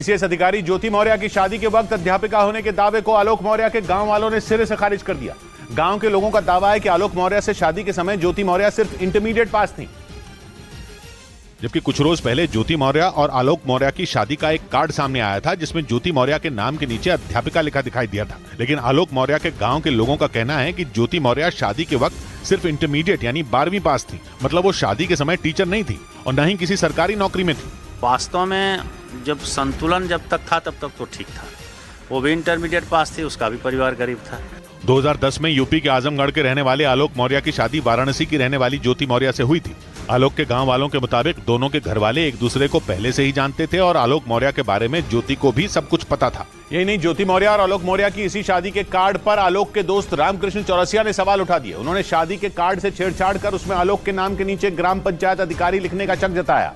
PCS अधिकारी ज्योति मौर्य की शादी के वक्त अध्यापिका होने के दावे को आलोक मौर्य के गांव वालों ने सिरे से खारिज कर दिया। गांव के लोगों का दावा है कि आलोक मौर्य से शादी के समय ज्योति मौर्य सिर्फ इंटरमीडिएट पास थी। जबकि कुछ रोज पहले ज्योति मौर्य और आलोक मौर्य की शादी का एक कार्ड सामने आया था जिसमें ज्योति मौर्य के नाम के नीचे अध्यापिका लिखा दिखाई दिया था। लेकिन आलोक मौर्य के गांव के लोगों का कहना है कि ज्योति मौर्य शादी के वक्त सिर्फ इंटरमीडिएट यानी 12वीं पास थी। मतलब वो शादी के समय टीचर नहीं थी और न ही किसी सरकारी नौकरी में थी। वास्तव में जब संतुलन जब तक था तब तक तो ठीक था। वो भी इंटरमीडिएट पास थी, उसका भी परिवार गरीब था। 2010 में यूपी के आजमगढ़ के रहने वाले आलोक मौर्य की शादी वाराणसी की रहने वाली ज्योति मौर्य से हुई थी। आलोक के गांव वालों के मुताबिक दोनों के घर वाले एक दूसरे को पहले से ही जानते थे और आलोक मौर्य के बारे में ज्योति को भी सब कुछ पता था। यही नहीं, ज्योति मौर्य और आलोक मौर्य की इसी शादी के कार्ड पर आलोक के दोस्त रामकृष्ण चौरसिया ने सवाल उठा दिए। उन्होंने शादी के कार्ड से छेड़छाड़ कर उसमें आलोक के नाम के नीचे ग्राम पंचायत अधिकारी लिखने का शक जताया,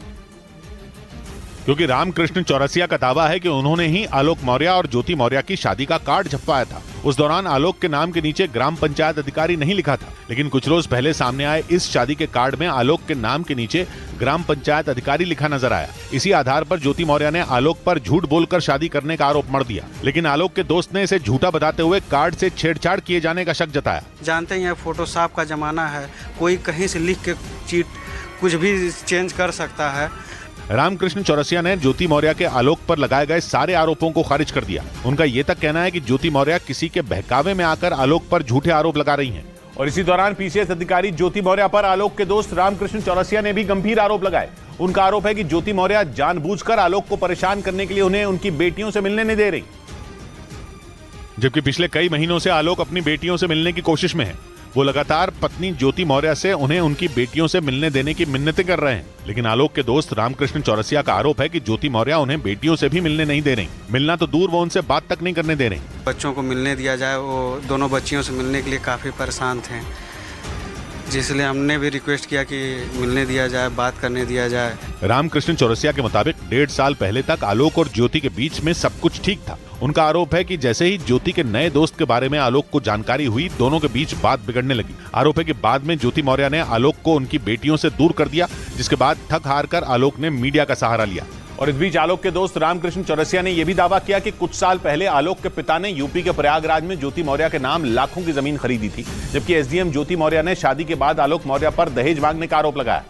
क्योंकि रामकृष्ण चौरसिया का दावा है कि उन्होंने ही आलोक मौर्य और ज्योति मौर्य की शादी का कार्ड छपवाया था। उस दौरान आलोक के नाम के नीचे ग्राम पंचायत अधिकारी नहीं लिखा था। लेकिन कुछ रोज पहले सामने आए इस शादी के कार्ड में आलोक के नाम के नीचे ग्राम पंचायत अधिकारी लिखा नजर आया। इसी आधार पर ज्योति मौर्य ने आलोक पर झूठ बोलकर शादी करने का आरोप मढ़ दिया। लेकिन आलोक के दोस्त ने इसे झूठा बताते हुए कार्ड से छेड़छाड़ किए जाने का शक जताया। जानते हैं फोटोशॉप का जमाना है, कोई कहीं से लिख के चीट कुछ भी चेंज कर सकता है। रामकृष्ण चौरसिया ने ज्योति मौर्य के आलोक पर लगाए गए सारे आरोपों को खारिज कर दिया। उनका ये तक कहना है कि ज्योति मौर्य किसी के बहकावे में आकर आलोक पर झूठे आरोप लगा रही हैं। और इसी दौरान पीसीएस अधिकारी ज्योति मौर्य पर आलोक के दोस्त रामकृष्ण चौरसिया ने भी गंभीर आरोप लगाए। उनका आरोप है कि ज्योति मौर्य जानबूझकर आलोक को परेशान करने के लिए उन्हें उनकी बेटियों से मिलने नहीं दे रही, जबकि पिछले कई महीनों से आलोक अपनी बेटियों से मिलने की कोशिश में है। वो लगातार पत्नी ज्योति मौर्य से उन्हें उनकी बेटियों से मिलने देने की मिन्नतें कर रहे हैं। लेकिन आलोक के दोस्त रामकृष्ण चौरसिया का आरोप है कि ज्योति मौर्य उन्हें बेटियों से भी मिलने नहीं दे रही। मिलना तो दूर, वो उनसे बात तक नहीं करने दे रही। बच्चों को मिलने दिया जाए, वो दोनों बच्चियों से मिलने के लिए काफ़ी परेशान थे, जिसलिए हमने भी रिक्वेस्ट किया कि मिलने दिया जाए, बात करने दिया जाए। रामकृष्ण चौरसिया के मुताबिक 1.5 साल पहले तक आलोक और ज्योति के बीच में सब कुछ ठीक था। उनका आरोप है कि जैसे ही ज्योति के नए दोस्त के बारे में आलोक को जानकारी हुई, दोनों के बीच बात बिगड़ने लगी। आरोप है कि बाद में ज्योति मौर्य ने आलोक को उनकी बेटियों से दूर कर दिया, जिसके बाद थक हार कर आलोक ने मीडिया का सहारा लिया। और इस बीच आलोक के दोस्त रामकृष्ण चौरसिया ने यह भी दावा किया कि कुछ साल पहले आलोक के पिता ने यूपी के प्रयागराज में ज्योति मौर्य के नाम लाखों की जमीन खरीदी थी, जबकि एसडीएम ज्योति मौर्य ने शादी के बाद आलोक मौर्य पर दहेज मांगने का आरोप लगाया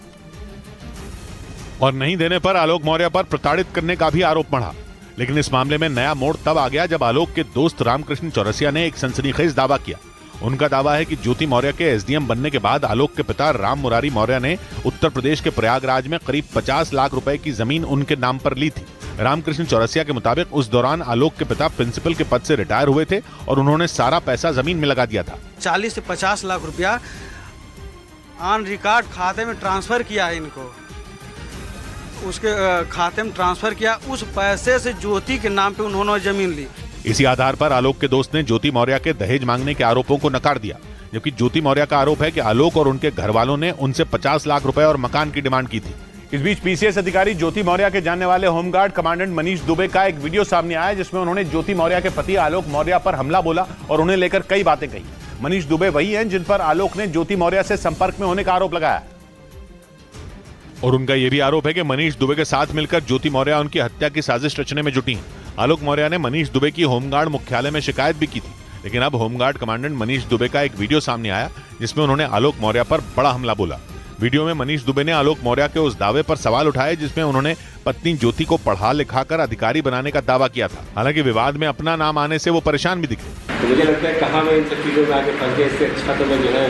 और नहीं देने पर आलोक मौर्य पर प्रताड़ित करने का भी आरोप मढ़ा। लेकिन इस मामले में नया मोड़ तब आ गया जब आलोक के दोस्त रामकृष्ण चौरसिया ने एक सनसनीखेज दावा किया। उनका दावा है कि ज्योति मौर्य के एसडीएम बनने के बाद आलोक के पिता राम मुरारी मौर्य ने उत्तर प्रदेश के प्रयागराज में करीब 50 लाख रुपए की जमीन उनके नाम पर ली थी। रामकृष्ण चौरसिया के मुताबिक उस दौरान आलोक के पिता प्रिंसिपल के पद से रिटायर हुए थे और उन्होंने सारा पैसा जमीन में लगा दिया था। 40 से 50 लाख रुपया ऑन रिकॉर्ड खाते में ट्रांसफर किया है इनको, उसके खाते में ट्रांसफर किया। उस पैसे से ज्योति के नाम पे उन्होंने जमीन ली। इसी आधार पर आलोक के दोस्त ने ज्योति मौर्य के दहेज मांगने के आरोपों को नकार दिया, जबकि ज्योति मौर्य का आरोप है कि आलोक और उनके घर वालों ने उनसे 50 लाख रुपए और मकान की डिमांड की थी। इस बीच पीसीएस अधिकारी ज्योति मौर्य के जानने वाले होमगार्ड कमांडेंट मनीष दुबे का एक वीडियो सामने आया, जिसमें उन्होंने ज्योति मौर्य के पति आलोक मौर्य पर हमला बोला और उन्हें लेकर कई बातें कही। मनीष दुबे वही हैं जिन पर आलोक ने ज्योति मौर्य से संपर्क में होने का आरोप लगाया और उनका यह भी आरोप है कि मनीष दुबे के साथ मिलकर ज्योति मौर्य उनकी हत्या की साजिश रचने में जुटी हैं। आलोक मौर्य ने मनीष दुबे की होमगार्ड मुख्यालय में शिकायत भी की थी। लेकिन अब होमगार्ड कमांडेंट मनीष दुबे का एक वीडियो सामने आया, जिसमें उन्होंने आलोक मौर्य पर बड़ा हमला बोला। वीडियो में मनीष दुबे ने आलोक मौर्य के उस दावे पर सवाल उठाए जिसमें उन्होंने पत्नी ज्योति को पढ़ा लिखाकर अधिकारी बनाने का दावा किया था। हालांकि विवाद में अपना नाम आने से वो परेशान भी दिखे। तो मुझे लगता है कहाँ मैं इन सब चीजों में आगे फंस गया, इससे अच्छा तो मैं जो है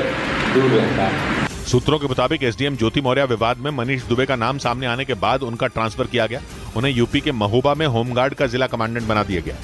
दूर रहता। सूत्रों के मुताबिक एसडीएम ज्योति मौर्य विवाद में मनीष दुबे का नाम सामने आने के बाद उनका ट्रांसफर किया गया। उन्हें यूपी के महोबा में होमगार्ड का जिला कमांडेंट बना दिया गया।